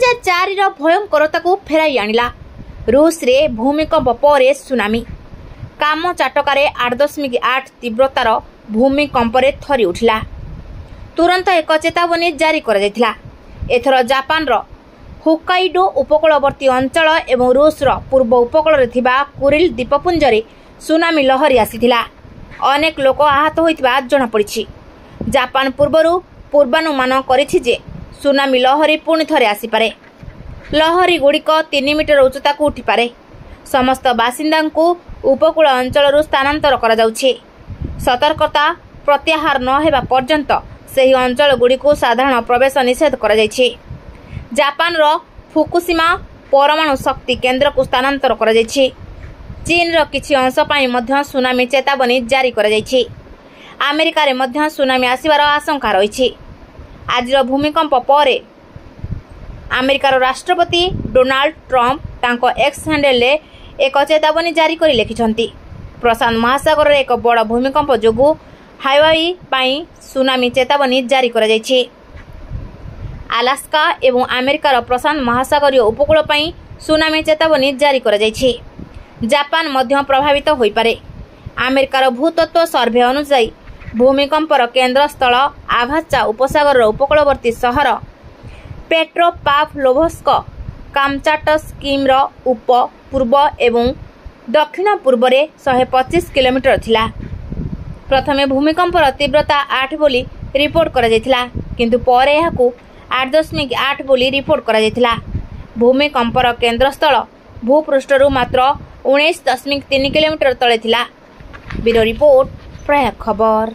2004 भयंकरता को फेराई आनिला। रूस रे भूमिकंप पर सुनामी। काम चाटकारे 8.8 तीव्रतार भूमिकंपरे थरी उठिला। तुरंत एक चेतावनी जारी करा जायतिला। एथर जापान रो होक्काइडो उपकूलवर्ती अंचल एवं रूस रो पूर्व उपकूल थिबा कुरिल द्वीपपुंज रे सुनामी लहरी आसीथिला। अनेक लोक आहत होइतिबा जणा पड़िछि। जापान पूर्वरु पूर्वानुमान करिछि जे सुनामी लहरी पुणी थरे आसीपारे। लहरी गुड़िक 3 मीटर उच्चता को उठिपारे। समस्त बासिंदा को उपकूल अंचल स्थानांतर करा जाउछि। सतर्कता प्रत्याहार न हेबा पर्यंत सही अंचल गुड़िक साधारण प्रवेश निषेध करा जायछि। जापान रो फुकुशिमा परमाणु शक्ति केन्द्र को स्थानांतर करा जायछि। चीन रो किछि अंश पई मध्य सुनामी चेतावनी जारी करा जायछि। अमेरिका रे मध्य सुनामी आसीबार आशंका रहिछि। आज भूमिकंप पर अमेरिकार राष्ट्रपति डोनाल्ड ट्रंप तांको एक्स हैंडल ले एक चेतावनी जारी करी लिखिछंती। प्रशांत महासागर रे एक बड़ भूमिकंप जोगु हावाई पई सुनामी चेतावनी जारी करा जायछि। अलास्का एवं अमेरिकार प्रशांत महासागरीय उपकूल पई सुनामी चेतावनी जारी करा जायछि। जापान मध्य प्रभावित होई पारे। अमेरिकार भूतत्व सर्वे अनुसार भूमिकंपर केन्द्र स्थल आभाचा उपसागर उपकूलवर्ती सहर पेट्रोपाव्लोव्स्क कामचाटस्कीम उप पूर्व एवं दक्षिण पूर्व रे 125 किलोमीटर थिला। प्रथमे भूमिकंपर तीव्रता 8 बोली रिपोर्ट करा जायतिला, किंतु परे याकू 8.8 बोली रिपोर्ट करा जायतिला। भूमिकंपर केन्द्र स्थल भूपृष्ठरु मात्र 19.3 किलोमीटर तले थिला। ब्यूरो रिपोर्ट प्रयाग खबर।